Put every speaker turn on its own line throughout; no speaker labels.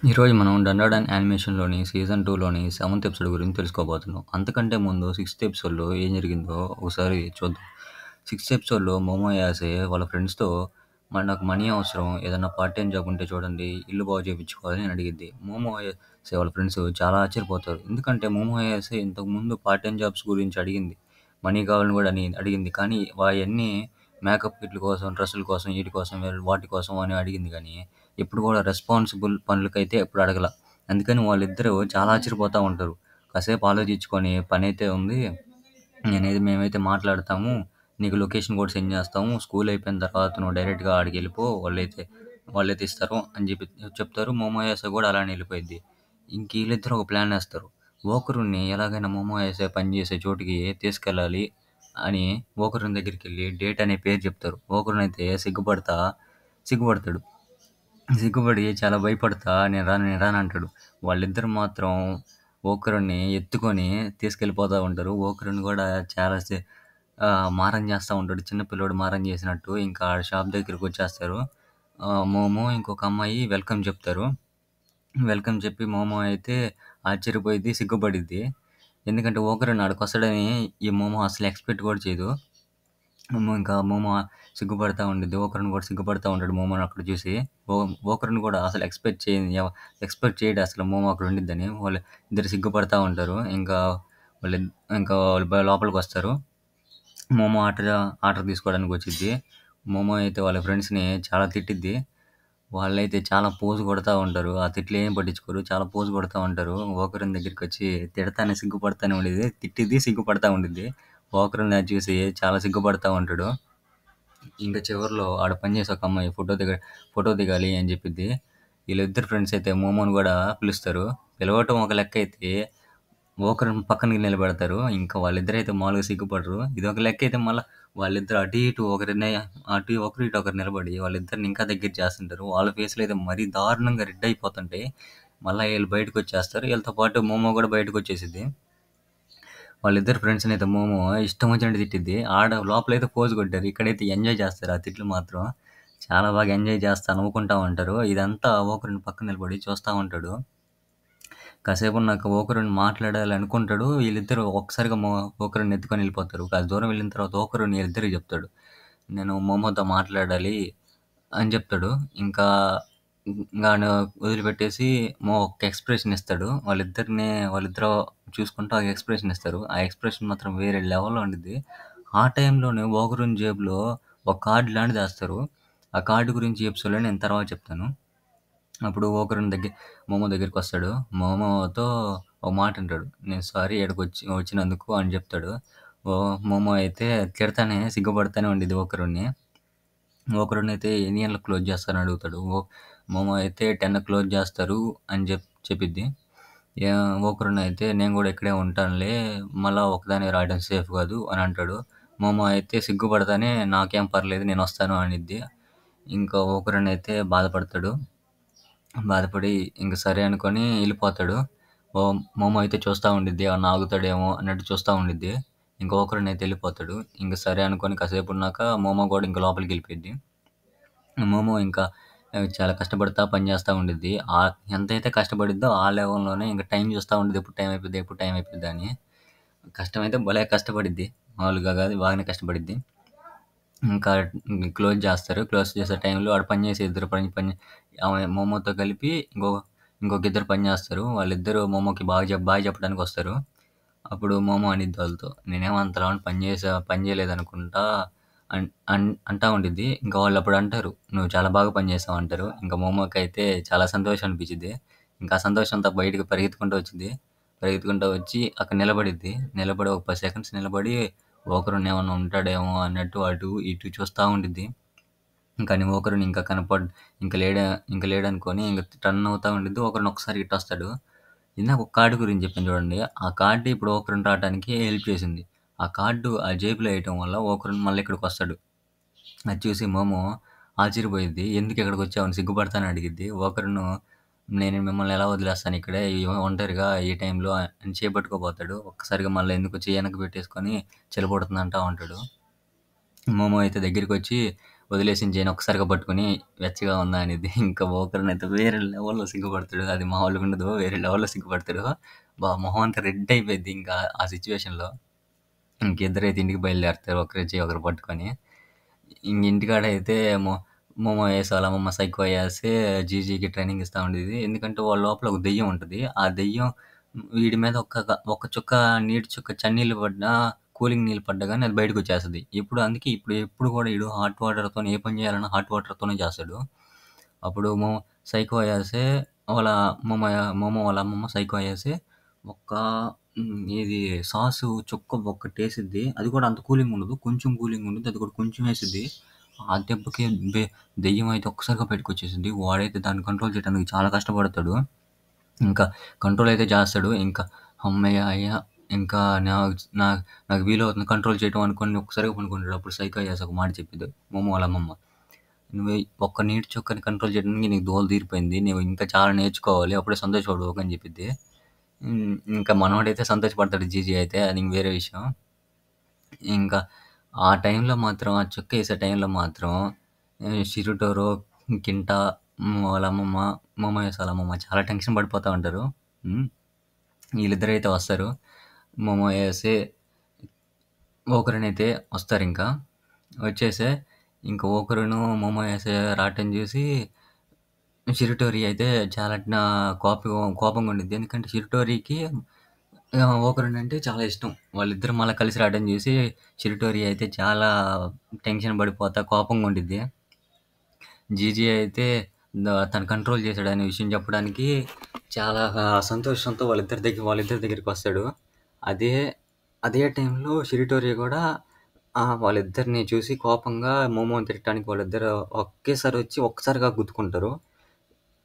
ఈరోజు మనం 'డండన్' యానిమేషన్‌లోని season 2లోని seventh episode గురించి తెలుసుకోబోతున్నాం. అంతకంటే ముందు సిక్స్త్ ఎపిసోడ్‌లో ఏం జరిగిందో ఒకసారి చూద్దాం. సిక్స్త్ ఎపిసోడ్‌లో మోమోయాసే వాళ్ళ ఫ్రెండ్స్‌తో నాకు మనీ అవసరం. ఏదన్నా పార్ట్ టైమ్ జాబ్ ఉంటే చూడండి. ఇల్లు బాగు చేపించుకోవాలి అని అడిగిద్ది. మోమోయాసే వాళ్ళ ఫ్రెండ్స్ చాలా ఆశ్చర్యపోతారు. ఎందుకంటే మోమోయాసే ఇంతకుముందు పార్ట్ టైమ్ జాబ్స్ గురించి అడిగింది. మనీ కావాలని కూడా అడిగింది. కానీ అయన్నీ మేకప్ కిట్‌ల కోసం, డ్రెస్సుల కోసం, ఈటి కోసం, వాటి కోసం అని అడిగింది గానీ ఎప్పుడు కూడా రెస్పాన్సిబుల్ పనులకైతే ఎప్పుడు అడగల. అందుకని వాళ్ళిద్దరూ చాలా ఆశ్చర్యపోతా ఉంటారు. కాసేపు ఆలోచించుకొని పనైతే ఉంది. మేమైతే మాట్లాడతాము. నీకు లొకేషన్ కూడా సెండ్ చేస్తాము. స్కూల్ అయిపోయిన తర్వాత నువ్వు డైరెక్ట్‌గా ఆడికెళ్ళిపో. వాళ్ళైతే ఇస్తారు అని చెప్తారు. మోమోయాస కూడా అలానే ఎళ్ళిపోయిద్ది. ఇంక ఈళ్ళిద్దరూ ఒక ప్లాన్ ఏస్తారు. ఓకరుని ఎలాగైనా మోమోయాస పనిచేసే చోటికి తీసుకెళ్ళాలి అని ఓకరుని దగ్గరికెళ్ళి డేట్ అనే పేరు చెప్తారు. ఓకరునైతే సిగ్గుపడతాడు. సిగ్గుపడి చాలా భయపడతా నేను రానంటాడు. వాళ్ళిద్దరు మాత్రం ఓకరుని ఎత్తుకొని తీసుకెళ్ళిపోతా ఉంటారు. ఓకరుని కూడా చాలా మారం చేస్తా ఉంటాడు. చిన్న పిల్లోడు మారం చేసినట్టు. ఇంకా షాప్ దగ్గరికొచ్చేస్తారు. మోమో ఇంకొక అమ్మాయి వెల్కమ్ చెప్తారు. వెల్కమ్ చెప్పి మోమో అయితే ఆశ్చర్యపోయిద్ది, సిగ్గుపడిద్ది. ఎందుకంటే ఓకరుని ఆడికొస్తాడని ఈ మోమో అసలు ఎక్స్‌పెక్ట్ కూడా చేయదు. ఇంకా మోమో సిగ్గుపడతా ఉండిద్ది. ఓకరున్ కూడా సిగ్గుపడతా ఉంటాడు మోమోని అక్కడ చూసి. ఓ ఓకరున్ కూడా అసలు ఎక్స్‌పెక్ట్ చేయడు అసలు మోమో అక్కడ ఉండిద్దని. వాళ్ళు ఇద్దరు సిగ్గుపడతా ఉంటారు. వాళ్ళు వాళ్ళు లోపలికొస్తారు. మోమో ఆర్డర్ తీసుకోవడానికి వచ్చిద్ది. మోమో అయితే వాళ్ళ ఫ్రెండ్స్‌ని చాలా తిట్టిద్ది. వాళ్ళైతే చాలా పోజు కొడతా ఉంటారు. ఆ తిట్లేం పట్టించుకోరు. చాలా పోజు కొడతా ఉంటారు. ఓకరున్ దగ్గరికొచ్చి తిడతానే సిగ్గుపడతానే ఉండిద్ది. తిట్టిద్ది, సిగ్గుపడతా ఉండిద్ది. ఓకరున్ అది చూసి చాలా సిగ్గుపడతా ఉంటాడు. ఇంక చివర్లో ఆడ పనిచేసే ఒక అమ్మాయి ఫోటో దిగాలి అని చెప్పిద్ది. వీళ్ళిద్దరు ఫ్రెండ్స్ అయితే మోమోని కూడా పిలుస్తారు. పిలవటం ఒక లెక్కైతే ఒకరిని పక్కనకి నిలబెడతారు. ఇంకా వాళ్ళిద్దరైతే మామూలుగా సిగ్గుపడరు. ఇదొక లెక్కైతే మళ్ళా వాళ్ళిద్దరు ఒకరు ఇటు ఒకరు నిలబడి వాళ్ళిద్దరిని ఇంకా దగ్గర చేస్తుంటారు. వాళ్ళ ఫేస్‌లో అయితే మరీ దారుణంగా రెడ్ అయిపోతుంటాయి. మళ్ళా ఈళ్ళు బయటకొచ్చేస్తారు. ఈళ్ళతో పాటు మోమో కూడా బయటకొచ్చేసిద్ది. వాళ్ళిద్దరు ఫ్రెండ్స్‌నైతే మోమో ఇష్టం వచ్చినట్టు తిట్టిద్ది. లోపలైతే పోజ్ కొట్టారు. ఇక్కడైతే ఎంజాయ్ చేస్తారు ఆ తిట్లు మాత్రం. చాలా బాగా ఎంజాయ్ చేస్తా నవ్వుకుంటా ఉంటారు. ఇదంతా ఓకరుని పక్కన నిలబడి చూస్తా ఉంటాడు. కాసేపున్నాక ఓకరుని మాట్లాడాలనుకుంటాడు. వీళ్ళిద్దరూ ఒక్కసారిగా ఓకరుని ఎత్తుకొని వెళ్ళిపోతారు. కాస్త దూరం వెళ్ళిన తర్వాత ఓకరుని వీళ్ళిద్దరికి చెప్తాడు. నేను మోమోతో మాట్లాడాలి అని చెప్తాడు. ఇంకా ఆడిని వదిలిపెట్టేసి ఒక ఎక్స్‌ప్రెషన్ ఇస్తాడు. వాళ్ళిద్దరూ చూసుకుంటూ ఒక ఎక్స్‌ప్రెషన్ ఇస్తారు. ఆ ఎక్స్‌ప్రెషన్ మాత్రం వేరే లెవెల్‌లో ఉండిద్ది. ఆ టైంలోనే ఓకరుని జేబులో ఒక కార్డ్ లాంటిదేస్తారు. ఆ కార్డ్ గురించి ఈ ఎపిసోడ్‌లో నేను తర్వాత చెప్తాను. అప్పుడు మోమో దగ్గరికొస్తాడు. మోమోతో ఒక మాటంటాడు. "నేను సారీ ఈడకొచ్చి వచ్చినందుకు" అని జెప్తాడు. మోమో అయితే తిడతానే సిగ్గుపడతానే ఉండిద్ది ఓకరున్ని. ఒకరోనైతే ఎన్ని గంటలకు క్లోజ్ చేస్తారని అడుగుతాడు. మోమో అయితే 10కి క్లోజ్ చేస్తారు అని చెప్పిద్ది. ఒకరోనైతే నేను గూడా ఇక్కడే ఉంటానులే. మళ్ళా ఒక్కదానివే రావడం సేఫ్ కాదు అని అంటాడు. మోమో అయితే సిగ్గుపడతానే నాకేం పర్లేదు నేనొస్తాను అనిద్ది. ఇంకా ఒకరోనైతే బాధపడతాడు. బాధపడి ఇంక సరే అనుకోని ఎళ్ళిపోతాడు. మోమో అయితే చూస్తా ఉండిద్ది. ఏమన్నా ఆగుతాడేమో అన్నట్టు చూస్తా ఉండిద్ది. ఇంక ఒకరోనైతే ఎళ్ళిపోతాడు. ఇంక సరే అనుకోని కాసేపున్నాక మోమో గూడా ఇంక లోపలికెళ్ళిపోయిద్ది. మోమో ఇంకా చాలా కష్టపడతా పని చేస్తా ఉండిద్ది. ఎంతైతే కష్టపడిద్దో ఆ లెవెల్‌లోనే ఇంక టైం చూస్తా ఉండిద్ది. ఎప్పుడు టైం అయిపోద్దా అని. కష్టమైతే భలే కష్టపడిద్ది. మామూలుగా కాదు బాగానే కష్టపడిద్ది. ఇంకా క్లోజ్ చేస్తారు. క్లోజ్ చేసే టైంలో ఆడ పనిచేసే ఇద్దరు పని ఆమె మోమోతో కలిపి ఇంకొక ఇద్దరు పని చేస్తారు. వాళ్ళిద్దరూ మోమోకి బాయ్ చెప్పడానికొస్తారు. అప్పుడు మోమో అనిద్ది వాళ్ళతో, "నేనేమో అంతలా పని చేయలేదనుకుంటా" అంటా ఉండిద్ది. ఇంకా వాళ్ళప్పుడు అంటారు, "నువ్వు చాలా బాగా పని చేసావు" అంటారు. ఇంకా మోమోకైతే చాలా సంతోషం అనిపిచ్చిద్ది. ఇంకా ఆ సంతోషంతో బయటకి పరిగెత్తుకుంటూ వచ్చిద్ది. పరిగెత్తుకుంటూ వచ్చి అక్కడ నిలబడిద్ది. నిలబడి ఒక 10 సెకండ్స్ నిలబడి ఒకరున్న ఏమన్నా ఉంటాడేమో అన్నట్టు అటు ఇటు చూస్తా ఉండిద్ది. కానీ ఒకరుని ఇంక లేడనుకోని ఇంక టర్న్ అవుతా ఉండిద్ది. ఒకరుని ఒకసారి ఇటొస్తాడు. ఇందాక ఒక కార్డ్ గురించి చెప్పాను చూడండి. ఆ కార్డ్ ఇప్పుడు ఓకరున్ రావటానికి హెల్ప్ చేసింది. ఆ కార్డు ఆ జేబులో ఎయటం వల్ల ఓకరున్ మళ్ళీ ఇక్కడికొస్తాడు. అది చూసి మోమో ఆశ్చర్యపోయిద్ది. "ఎందుకిక్కడికొచ్చావు?" అని సిగ్గుపడతానే అడిగిద్ది. ఓకరును "నేను మిమ్మల్ని ఎలా వదిలేస్తాను ఇక్కడే ఒంటరిగా ఈ టైంలో" అని చేపట్టుకోబోతాడు. ఒక్కసారిగా మళ్ళీ ఎందుకో చెయ్యి వెనక్కి పెట్టేసుకొని చలి పుడుతుందంటా ఉంటాడు. మోమో అయితే దగ్గరికొచ్చి వదిలేసిన జైన్ ఒక్కసారిగా పట్టుకొని వెచ్చగా ఉందా అనిద్ది. ఇంకా ఓకరునైతే వేరే లెవెల్‌లో సిగ్గుపడతాడు. అది మామూలుగా ఉండదు. వేరే లెవెల్‌లో సిగ్గుపడతాడు. మొహం అంతా రెడ్ అయిపోయిద్ది ఇంకా ఆ సిట్యుయేషన్‌లో. ఇంకిద్దరైతే ఇంటికి బయలుదేరుతారు. ఒకరి చెయ్యి ఒకరు పట్టుకొని. ఇంటికాడైతే మొ మోమో ఏసి వాళ్ళ అమ్మమ్మ సైకో అయ్యాసి జీజీకి ట్రైనింగ్ ఇస్తా ఉండేది. ఎందుకంటే వాళ్ళ లోపల ఒక దెయ్యం ఉంటది. ఆ దెయ్యం వీడి మీద ఒక్క చుక్క నీటి చుక్క చన్నీళ్ళు పడ్డా, కూలింగ్ నీళ్ళు పడ్డా గాని అది బయటకొచ్చేస్తది. ఇప్పుడు కూడా ఈడు హాట్ వాటర్‌తోని ఏ పని చేయాలన్నా హాట్ వాటర్‌తోనే చేస్తాడు. అప్పుడు సైకో అయ్యాసి వాళ్ళ మోమో వాళ్ళ అమ్మమ్మ సైకో అయ్యాసి ఒక్క ఇది సాసు చుక్క ఒక్కటేసిద్ది. అది కూడా అంత కూలింగ్ ఉండదు. కొంచెం కూలింగ్ ఉండిద్ది. అది కూడా కొంచెం ఏసిద్ది. ఆ దెబ్బకి దెయ్యం అయితే ఒక్కసారిగా బయటకొచ్చేసిద్ది. వాడైతే దాన్ని కంట్రోల్ చేయడానికి చాలా కష్టపడతాడు. ఇంకా కంట్రోల్ అయితే చేస్తాడు. ఇంకా హమ్మయ్య! ఇంకా నా నాకు వీలవుతుంది కంట్రోల్ చేయటం అనుకోని ఒక్కసారిగా పనుకుంటాడు. అప్పుడు సైకో అయ్యాసి ఒక మాట చెప్పిద్ది మోమో వాళ్ళ అమ్మమ్మ. "నువ్వు ఒక్క నీటి చుక్కని కంట్రోల్ చేయడానికి నీకు దోల తీరిపోయింది. నువ్వు ఇంకా చాలా నేర్చుకోవాలి. అప్పుడే సంతోషపడవు" అని చెప్పిద్ది. ఇంకా మనోడైతే సంతోషపడతాడు జీజీ అయితే. అది ఇంక వేరే విషయం. ఇంకా ఆ టైంలో మాత్రం ఆ చుక్కేసే టైంలో మాత్రం షిరుటోరో, కింటా, వాళ్ళ అమ్మమ్మ, మోమోయస్ వాళ్ళ అమ్మమ్మ చాలా టెన్షన్ పడిపోతా ఉంటారు. హ్మ్. వీళ్ళిద్దరైతే వస్తారు. మోమోయసే ఓకరునైతే వస్తారింకా. వచ్చేసి ఇంక ఓకరును, మోమోయసే రాటం చూసి షిరుటోరి అయితే చాలా కోపంగా ఉండిద్ది. ఎందుకంటే షిరుటోరికి ఓకరునంటే చాలా ఇష్టం. వాళ్ళిద్దరూ మళ్ళా కలిసి రావడం చూసి షిరుటోరి అయితే చాలా టెన్షన్ పడిపోతా కోపంగా ఉండిద్ది. జీజీ అయితే తను కంట్రోల్ చేశాడనే విషయం చెప్పడానికి చాలా సంతోషంతో వాళ్ళిద్దరి దగ్గరికొస్తాడు. అదే అదే టైంలో షిరిటోరి కూడా వాళ్ళిద్దరిని చూసి కోపంగా మోమోని తిట్టడానికి వాళ్ళిద్దరూ ఒక్కసారిగా గుద్దుకుంటారు.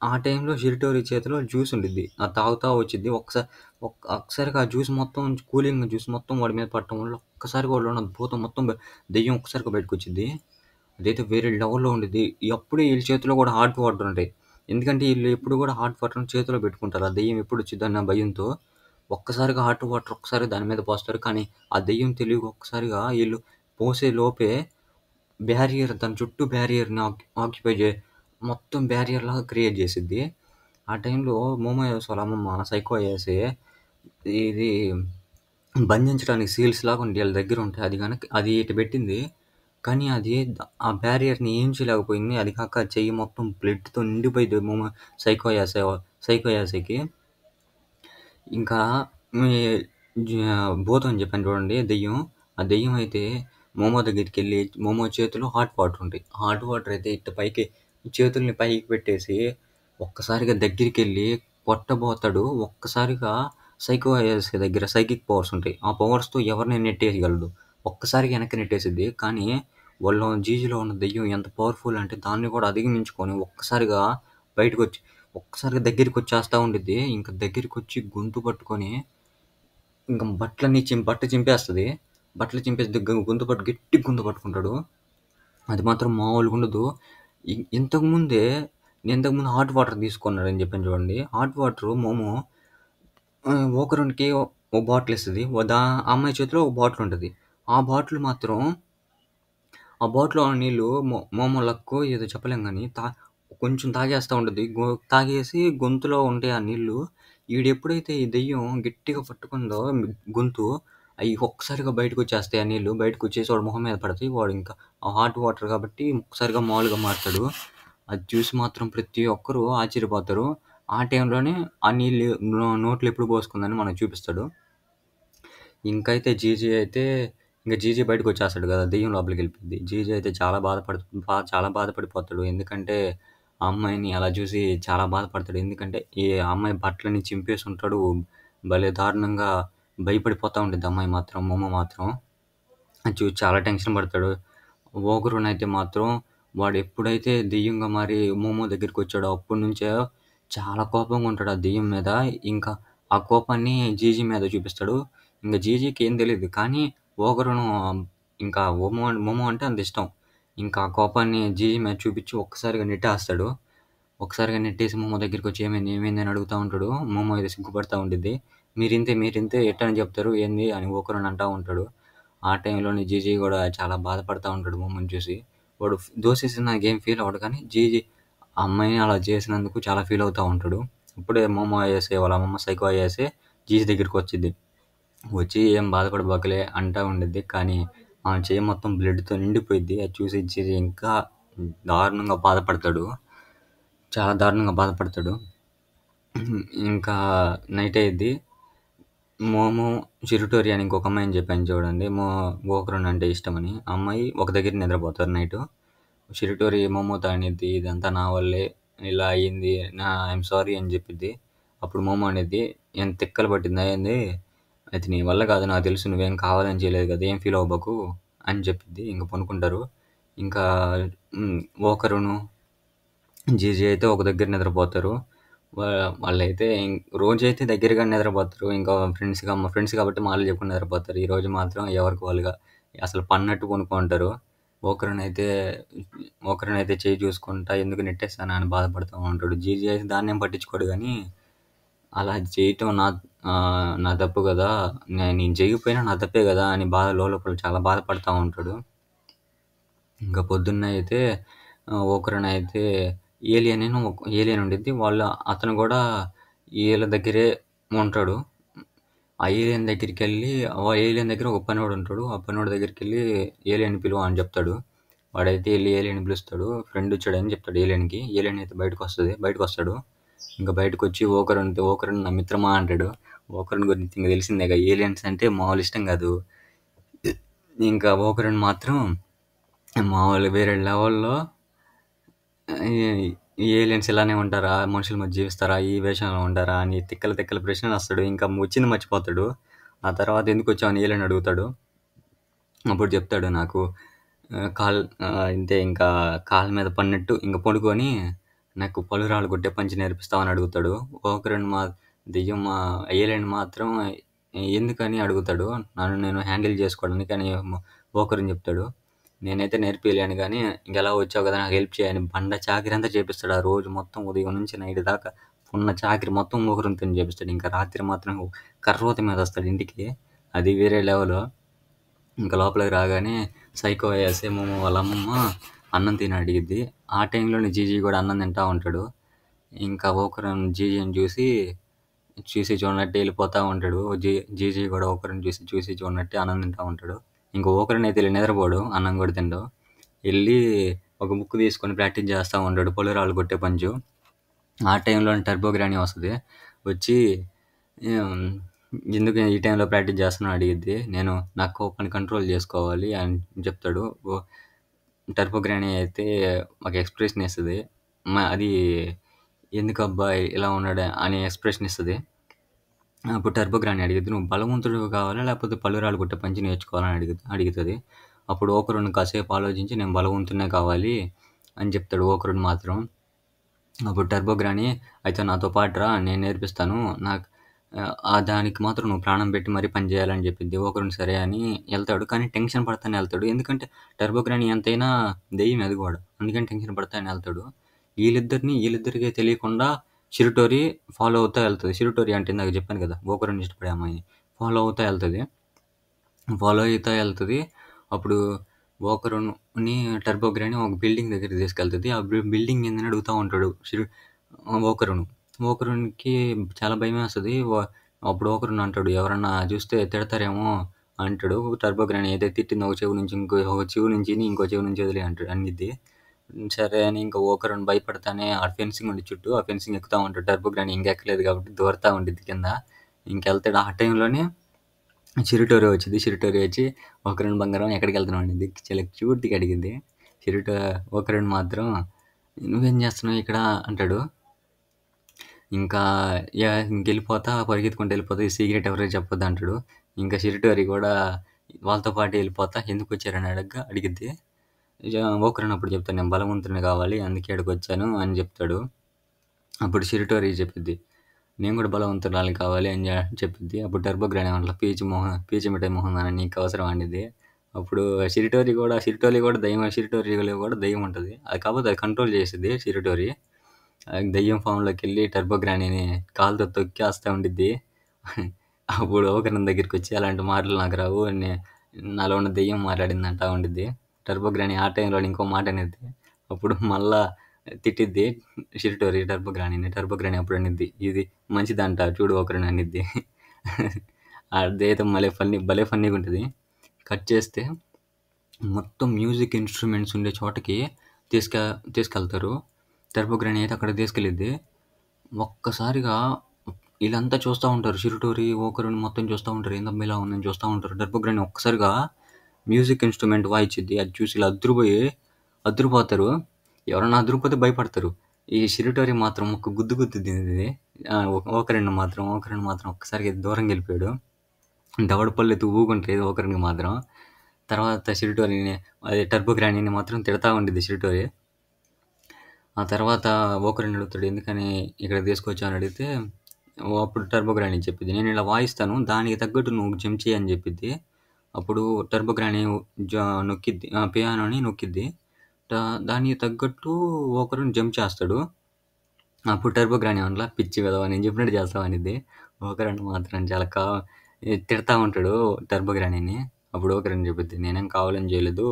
ఆ టైంలో షిరిటోరి చేతిలో జ్యూస్ ఉండిద్ది. అది తాగుతా వచ్చిద్ది. ఒక్కసారిగా ఆ జ్యూస్ మొత్తం కూలింగ్ జ్యూస్ మొత్తం వాడి మీద పడటం వల్ల ఒక్కసారిగా వాడిలో ఉన్న భూతం మొత్తం దెయ్యం ఒక్కసారిగా బయటకొచ్చిద్ది. అదైతే వేరే లెవెల్‌లో ఉండిద్ది. అప్పుడే ఈళ్ళ చేతిలో కూడా హాట్ వాటర్ ఉంటాయి. ఎందుకంటే ఈళ్ళు ఎప్పుడు కూడా హాట్ వాటర్‌ని చేతిలో పెట్టుకుంటారు. ఆ దెయ్యం ఎప్పుడొచ్చిద్దన్న భయంతో. ఒక్కసారిగా హాట్ వాటర్ ఒక్కసారిగా దాని మీద పోస్తారు. కానీ ఆ దెయ్యం తెలివిగా ఒక్కసారిగా ఈళ్ళు పోసే లోపే దాని చుట్టూ బ్యారియర్‌ని ఆక్యుపై మొత్తం బ్యారియర్‌లాగా క్రియేట్ చేసిద్ది. ఆ టైంలో మోమోయోస్ వాళ్ళ అమ్మమ్మ సైకో అయ్యేసి ఇది బంధించడానికి సీల్స్‌లాగా ఈళ్ళ దగ్గరుంటాయి. అది ఇటు పెట్టింది. కానీ అది ఆ బ్యారియర్‌ని ఏం చేయలేకపోయింది. అది కాక చెయ్యి మొత్తం బ్లడ్‌తో నిండిపోయిద్ది సైకో యాసకి. ఇంకా మీ భూతం అని చెప్పాను చూడండి దెయ్యం. ఆ దెయ్యం అయితే మోమో దగ్గరికెళ్ళి మోమో చేతిలో హాట్ వాటర్ ఉంటాయి. హాట్ వాటర్ అయితే చేతుల్ని పైకి పెట్టేసి ఒక్కసారిగా దగ్గరికెళ్ళి కొట్టబోతాడు. ఒక్కసారిగా సైకో ఐఎస్ దగ్గర సైకిక్ పవర్స్ ఉంటాయి. ఆ పవర్స్‌తో ఎవరినైనా నెట్టేయగలడు. ఒక్కసారిగా వెనక్కి నెట్టేసిద్ది. కానీ జీజీలో ఉన్న దెయ్యం ఎంత పవర్‌ఫుల్ అంటే దాన్ని కూడా అధిగమించుకొని ఒక్కసారిగా దగ్గరికొచ్చేస్తా ఉండిద్ది. ఇంక దగ్గరికొచ్చి గొంతు పట్టుకొని ఇంక బట్ట చింపేస్తది. బట్టలు చింపేసి గట్టిగా గొంతు పట్టుకుంటాడు. అది మాత్రం మామూలుగుండదు. ఇంతకుముందు హాట్ వాటర్ తీసుకున్నాడని చెప్పాను చూడండి. హాట్ వాటరు ఒకరునికి ఓ బాటిల్ ఇస్తది. ఆ అమ్మాయి చేతిలో ఒక బాటిల్ ఉంటది. ఆ బాటిల్ మాత్రం ఆ బాటిల్‌లో ఉన్న నీళ్ళు మోమో లక్కో ఏదో చెప్పలేం గానీ కొంచెం తాగేస్తా ఉంటది. తాగేసి గొంతులో ఉంటాయి ఆ నీళ్ళు. ఈడెప్పుడైతే ఈ దెయ్యం గట్టిగా పట్టుకుందో గొంతు, అయి ఒక్కసారిగా బయటకొచ్చేస్తాయి ఆ నీళ్ళు. బయటకొచ్చేసి వాడి మొహం మీద పడతాయి. వాడింకా ఆ హాట్ వాటర్ కాబట్టి ఒక్కసారిగా మామూలుగా మారతాడు. అది చూసి మాత్రం ప్రతి ఒక్కరు ఆశ్చర్యపోతారు. ఆ టైంలోనే ఆ నీళ్ళు నోట్లో ఎప్పుడు పోసుకుందని మనకు చూపిస్తాడు. ఇంకైతే జీజీ బయటకొచ్చేస్తాడు గదా! దెయ్యం లోపలికెళ్ళిపోద్ది. జీజీ అయితే చాలా బాధపడిపోతాడు. ఎందుకంటే, ఆ అమ్మాయిని అలా చూసి చాలా బాధపడతాడు. ఎందుకంటే, ఈ అమ్మాయి బట్టలన్నీ చింపేసుంటాడు. భలే దారుణంగా భయపడిపోతా ఉండిద్ది మోమో మాత్రం. అది చూసి చాలా టెన్షన్ పడతాడు. ఓగరునైతే మాత్రం వాడెప్పుడైతే దెయ్యంగా మారి మోమో దగ్గరికొచ్చాడో అప్పటినుంచే చాలా కోపంగా ఉంటాడు ఆ దెయ్యం మీద. ఇంకా ఆ కోపాన్ని జీజీ మీద చూపిస్తాడు. ఇంక జీజీకి ఏం తెలీదు. కానీ ఓగరును ఇంకా మోమో అంటే అంత ఇష్టం. ఇంకా ఆ కోపాన్ని జీజీ మీద చూపిచ్చి ఒక్కసారిగా నెట్టేస్తాడు. ఒక్కసారిగా నెట్టేసి మోమో దగ్గరికొచ్చి "ఏమైంది? ఏమైంది?" అని అడుగుతా ఉంటాడు. మోమో అయితే సిగ్గుపడతా ఉండిద్ది. మీరింతే ఎట్టని చెప్తారు ఏంది?" అని ఓకరుని అంటా ఉంటాడు. ఆ టైంలోనే జీజీ గూడా చాలా బాధపడతా ఉంటాడు మోమోని చూసి. వాడు దోసేసిన నాకేం ఫీల్ అవ్వడు కానీ జీజీ ఆ అమ్మాయిని అలా చేసినందుకు చాలా ఫీల్ అవుతా ఉంటాడు. అప్పుడే మోమో ఐఎస్ఏ వాళ్ళ అమ్మమ్మ సైకో ఐఎస్ఏ జీజీ దగ్గరికి వచ్చిద్ది. వచ్చి "ఏం బాధపడబాకులే" అంటా ఉండిద్ది. కానీ ఆమె చెయ్యి మొత్తం బ్లడ్‌తో నిండిపోయిద్ది. అది చూసి జీజీ ఇంకా దారుణంగా బాధపడతాడు. చాలా దారుణంగా బాధపడతాడు. ఇంకా నైట్ అయ్యిద్ది. మోమో, చిరుటోరి అని ఇంకొక అమ్మాయని చెప్పాను చూడండి. గోకర్ణ అంటే ఇష్టమని. ఆ అమ్మాయి ఒక దగ్గర నిద్రపోతారు నైటు. చిరుటోరి మోమోతో అనిద్ది, "ఇదంతా నా వల్లే ఇలా అయ్యింది. ఐయామ్ సారీ" అని చెప్పిద్ది. అప్పుడు మోమో అనిద్ది, "ఏం తిక్కలు పట్టిందా ఏంది? అది నీ వల్ల కాదు నాకు తెలుసు. నువ్వేం కావాలని చేయలేదు కదా! ఏం ఫీల్ అవ్వబాకు" అని చెప్పిద్ది. ఇంక పనుకుంటారు. ఇంకా ఓకరును, జీజీ అయితే ఒక దగ్గర నిద్రపోతారు. వా వాళ్ళైతే రోజైతే దగ్గరగానే నిద్రపోతారు. ఇంకా ఫ్రెండ్స్ కాబట్టి మాటలు చెప్పుకొని నిద్రపోతారు. ఈరోజు మాత్రం ఎవరికి వాళ్ళుగా అసలు పన్నట్టు పనుకుంటారు. ఒకరినైతే ఒకరినైతే చెయ్యి చూసుకుంటా ఎందుకు నెట్టేసానా అని బాధపడతా ఉంటాడు. జీజీ అయితే దాన్నేం పట్టించుకోడు గానీ, అలా చేయటం నా తప్పు గదా! నేను చేయకపోయినా నా తప్పే గదా! అని లోలోపల చాలా బాధపడతా ఉంటాడు. ఇంకా పొద్దున్నే అయితే ఒకరినైతే ఏలియన్ ఉండిద్ది. అతను గూడా ఈళ్ళ దగ్గరే ఉంటాడు. ఆ ఏలియన్ దగ్గరికెళ్ళి ఆ ఏలియన్ దగ్గర ఒక పనోడు ఉంటాడు. ఆ పనోడి దగ్గరికెళ్ళి ఏలియన్‌ని పిలువు అని చెప్తాడు. వాడైతే ఎళ్లి ఏలియన్‌ని పిలుస్తాడు. ఫ్రెండ్ వచ్చాడని చెప్తాడు ఏలియన్‌కి. ఏలియన్ అయితే బయటకొస్తాడు. ఇంక బయటకొచ్చి ఓకరున్ నా మిత్రమా అంటాడు. ఓకరున్ గురించి ఇంక తెలిసిందేగా ఏలియన్స్ అంటే మామూలు ఇష్టం కాదు. ఇంకా ఓకరున్ మాత్రం మామూలు వేరే లెవెల్‌లో ఈ ఏలియన్స్ ఇలానే ఉంటారా? మనుషుల మధ్య జీవిస్తారా? ఈ వేషంలో ఉంటారా? అని తిక్కల ప్రశ్నలేస్తాడు. ఇంకా వచ్చింది మర్చిపోతాడు. ఆ తర్వాత ఎందుకొచ్చావని ఏలియన్ అడుగుతాడు. అప్పుడు చెప్తాడు నాకు ఇంతే ఇంకా కాళ్ళ మీద పడినట్టు ఇంక పడుకొని నాకు పలురాళ్ళు కొట్టే పంచి నేర్పిస్తావని అడుగుతాడు. ఓకరున్ ఏలియన్ మాత్రం ఎందుకని అడుగుతాడు. నన్ను నేను హ్యాండిల్ చేసుకోవడానికి అని ఓకరున్ చెప్తాడు. నేనైతే నేర్పియలేను గానీ ఇంకెలా వచ్చావు కదా! నాకు హెల్ప్ చేయని బండ చాకిరంతా చేపిస్తాడు. ఆ రోజు మొత్తం ఉదయం నుంచి నైట్ దాకా ఉన్న చాకిరి మొత్తం ఓకరున్‌తోని చేపిస్తాడు. ఇంకా రాత్రి మాత్రం కర్రోత మీద వస్తాడు ఇంటికి. అది వేరే లెవెలు. ఇంక లోపలికి రాగానే సైకో ఎస్ఏమో వాళ్ళ అమ్మమ్మ అన్నం తిని అడిగిద్ది. ఆ టైంలోనే జీజీ కూడా అన్నం తింటా ఉంటాడు. ఇంకా ఓకరున్ జీజీని చూసి చూడనట్టే వెళ్ళిపోతా ఉంటాడు. జీజీ కూడా ఓకరున్ చూసి చూడనట్టే అన్నం తింటా ఉంటాడు. ఇంక ఓకరున్ అయితే నిద్రపోడు. అన్నం కూడా తినడు. ఎళ్లి ఒక బుక్ తీసుకొని ప్రాక్టీస్ చేస్తా ఉంటాడు. పలురాళ్ళు కొట్టే పంచు. ఆ టైంలోనే టర్బో గ్రాని వస్తది. వచ్చి హ్మ్. ఎందుకు ఈ టైంలో ప్రాక్టీస్ చేస్తున్నావు అడిగిద్ది. నా కోపాన్ని కంట్రోల్ చేసుకోవాలి అని చెప్తాడు. టర్బో గ్రాని అయితే ఒక ఎక్స్‌ప్రెషన్ ఇస్తది. అది ఎందుకబ్బా ఇలా ఉన్నాడు అని ఎక్స్‌ప్రెషన్ ఇస్తది. అప్పుడు టర్బో గ్రాని అడిగిద్ది. "నువ్వు బలవంతుడివి కావాలా? లేకపోతే పలురాళ్ళు కొట్టే పంచి నేర్చుకోవాలా?" అని అడుగుతది. అప్పుడు ఓకరున్ కాసేపు ఆలోచించి నేను బలవంతుడినే కావాలి అని చెప్తాడు ఓకరున్ మాత్రం. అప్పుడు టర్బో గ్రాని అయితే నాతో పాటు రా నేను నేర్పిస్తాను. దానికి మాత్రం నువ్వు ప్రాణం పెట్టి మరీ పని చేయాలని చెప్పిద్ది. ఓకరున్ సరే అని ఎళ్తాడు. కానీ టెన్షన్ పడతానే ఎళ్తాడు. ఎందుకంటే టర్బో గ్రాని ఎంతైనా దెయ్యం అది కూడా. అందుకని టెన్షన్ పడతానే ఎళ్తాడు. వీళ్ళిద్దరికీ తెలియకుండా చిరుటోరి ఫాలో అవుతా ఎళ్తది. చిరుటోరి అంటే ఇందాక చెప్పాను కదా! ఓకరున్ ఇష్టపడే అమ్మాయిని. ఫాలో అవుతా ఎళ్తది. ఫాలో అయితా ఎళ్తది. అప్పుడు ఓకరున్‌ని టర్బో గ్రాని ఒక బిల్డింగ్ దగ్గరికి తీసుకెళ్తది. ఆ బిల్డింగ్ ఏందని అడుగుతా ఉంటాడు ఓకరున్. ఓకరున్‌కి చాలా భయమేస్తది. అప్పుడు ఓకరున్ అంటాడు, "ఎవరన్నా చూస్తే తిడతారేమో" అంటాడు. టర్బో గ్రాని అయితే తిట్టింది ఒక చెవి నుంచి ఒక చెవి నుంచి ఇని ఇంకో చెవి నుంచి వదిలేయి అనిద్ది. సరే అని ఇంకా ఓకరున్ భయపడతానే ఆ ఫెన్సింగ్ ఉండిద్ది చుట్టూ. ఆ ఫెన్సింగ్ ఎక్కుతా ఉంటాడు. టర్బో గ్రాని ఇంకెక్కలేదు కాబట్టి దూరతా ఉండిద్ది కింద. ఇంకెళ్తాడు. ఆ టైంలోనే చిరుటోరి వచ్చిద్ది. చిరుటోరి వచ్చి "ఓకరున్ బంగారం ఎక్కడికెళ్తున్నావు" అనిద్ది. చాలా క్యూట్‌గా అడిగిద్ది. ఓకరున్ మాత్రం "నువ్వేం చేస్తున్నావు ఇక్కడ" అంటాడు. ఇంకా పరిగెత్తుకుంటూ ఎళ్ళిపోతా "ఈ సీక్రెట్ ఎవరికీ చెప్పొద్దు" అంటాడు. ఇంకా చిరుటోరి కూడా వాళ్ళతో పాటే ఎళ్ళిపోతా "ఎందుకొచ్చారని" అడిగిద్ది. ఇగ ఓకరున్ అప్పుడు చెప్తాడు "నేను బలవంతుడిని కావాలి అందుకే ఈడకొచ్చాను" అని చెప్తాడు. అప్పుడు చిరుటోరి చెప్పిద్ది "నేను కూడా బలవంతురాలిని కావాలి" అని చెప్పిద్ది. అప్పుడు టర్బో గ్రాని ఏమంటది "పీచు మిఠాయి మొహం దాన నీకు అవసరమా" అనిద్ది. అప్పుడు చిరుటోరిలో కూడా దెయ్యం ఉంటది. కాకపోతే అది కంట్రోల్ చేసిద్ది చిరుటోరి. దెయ్యం ఫామ్‌లోకెళ్ళి టర్బో గ్రానీని కాలుతో తొక్కేస్తా ఉండిద్ది. అప్పుడు ఓకరున్ దగ్గరికొచ్చి "అలాంటి మాటలు నాకు రావు. నాలో ఉన్న దెయ్యం మాట్లాడింది" అంటా ఉండిద్ది. టర్బో గ్రాని ఆ టైంలోనే ఇంకో మాట అనిద్ది. అప్పుడు మళ్ళా తిట్టిద్ది షిరిటోరి టర్బో గ్రానీని. టర్బో గ్రాని అప్పుడు అనిద్ది, "ఇది మంచిదంట చూడు ఒకరిని" అనిద్ది. అదైతే భలే ఫన్నీగుంటది. కట్ చేస్తే మొత్తం మ్యూజిక్ ఇన్‌స్ట్రుమెంట్స్ ఉండే చోటకి తీసుక తీసుకెళ్తారు. టర్బో గ్రాని అయితే అక్కడికి తీసుకెళ్ళిద్ది. ఒక్కసారిగా ఈళ్ళంతా చూస్తా ఉంటారు. 'షిరుటోరి', 'ఓకరుని' మొత్తం చూస్తా ఉంటారు. ఏందబ్బా ఇలా ఉందని చూస్తా ఉంటారు. టర్బో గ్రాని ఒక్కసారిగా మ్యూజిక్ ఇన్‌స్ట్రుమెంట్ వాయిచ్చిద్ది. అది చూసి ఈళ్ళు అదిరిపోతారు. ఎవరన్నా అదిరిపోతే భయపడతారు. ఈ 'షిరుటోరి' మాత్రం ఒక గుద్దు గుద్దుద్ది. 'ఓకరుని' మాత్రం ఒక్కసారిగా దూరంగెళ్ళిపోయాడు. దవడ పళ్ళెత్తి ఊగుంటాయి 'ఓకరునికి' మాత్రం. తర్వాత 'షిరుటోరిని' అదే టర్బో గ్రానీని మాత్రం తిడతా ఉండిద్ది 'షిరుటోరి'. ఆ తర్వాత 'ఓకరుని' అడుగుతాడు, "ఎందుకని ఇక్కడికి తీసుకొచ్చావు" అని అడిగితే, అప్పుడు టర్బో గ్రాని చెప్పిద్ది, "నేను ఇలా వాయిస్తాను. దానికి తగ్గట్టు నువ్వు జంప్ చెయ్యి" అని చెప్పిద్ది. అప్పుడు టర్బో గ్రాని నొక్కిద్ది. పియానోని నొక్కిద్ది. దా దానికి తగ్గట్టు 'ఓకరుని' జంప్ చేస్తాడు. అప్పుడు టర్బో గ్రాని అనలా, "పిచ్చి వెధవ నేను చెప్పినట్టు చేస్తావా" అనిద్ది. 'ఓకరుని' మాత్రం చాలా తిడతా ఉంటాడు టర్బో గ్రానీని. అప్పుడు 'ఓకరుని' చెప్పిద్ది, "నేనేం కావాలని చేయలేదు.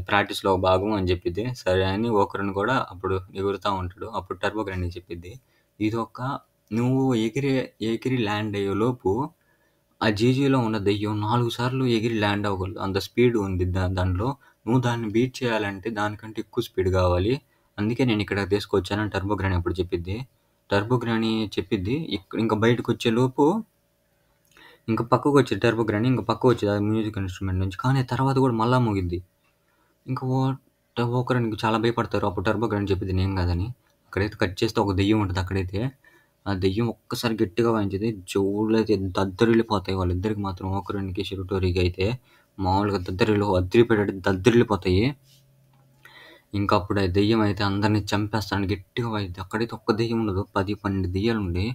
ప్రాక్టీస్‌లో ఒక భాగం" అని చెప్పిద్ది. సరే అని 'ఓకరుని' కూడా అప్పుడు ఎగురుతా ఉంటాడు. అప్పుడు టర్బో గ్రాని చెప్పిద్ది, "ఇదొక నువ్వు ఎగిరి ల్యాండ్ అయ్యేలోపు ఆ జీజీలో ఉన్న దెయ్యం 4 సార్లు ఎగిరి ల్యాండ్ అవ్వగలదు. అంత స్పీడ్ ఉంది దానిలో. నువ్వు దాన్ని బీట్ చేయాలంటే దానికంటే ఎక్కువ స్పీడ్ కావాలి. అందుకే నేను ఇక్కడికి తీసుకొచ్చాను" అని టర్బో గ్రాని అప్పుడు చెప్పిద్ది. టర్బో గ్రాని చెప్పిద్ది. ఇంక బయటకొచ్చేలోపు ఇంక పక్కకొచ్చిద్ది టర్బో గ్రాని. ఇంక పక్కకొచ్చిద్ది ఆ మ్యూజిక్ ఇన్‌స్ట్రుమెంట్ నుంచి. కానీ తర్వాత కూడా మళ్ళా మోగిద్ది. ఇంక 'ఓకరునికి' చాలా భయపడతారు. అప్పుడు టర్బో గ్రాని చెప్పిద్ది నేను కాదని. అక్కడైతే కట్ చేస్తే ఒక దెయ్యం ఉంటది అక్కడైతే. ఆ దెయ్యం ఒక్కసారి గట్టిగా వాయించిద్ది. చెవులైతే దద్దరిల్లిపోతాయి వాళ్ళిద్దరికి మాత్రం 'ఓకరునికి', 'షిరుటోరికి' అయితే మామూలుగా అదిరిపోయేటట్టు దద్దరిల్లిపోతాయి. ఇంక అప్పుడు ఆ దెయ్యం అయితే అందరిని చంపేస్తానని గట్టిగా వాయిద్ది. అక్కడైతే ఒక్క దెయ్యం ఉండదు. 10, 12 దెయ్యాలుండి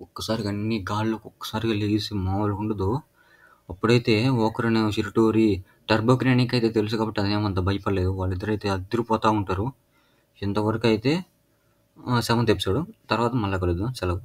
ఒక్కసారిగా అన్ని గాల్లోకి ఒక్కసారిగా లెగిసి మామూలుగా ఉండదు. అప్పుడైతే 'ఓకరుని', 'షిరుటోరి', టర్బో గ్రానీకయితే తెలుసు కాబట్టి అదేమంత భయపడలేదు. వాళ్ళిద్దరైతే అదిరిపోతా ఉంటారు. ఇంతవరకైతే సెవెంత్ ఎపిసోడ్. తర్వాత మళ్ళా కలుద్దాం. సెలవు.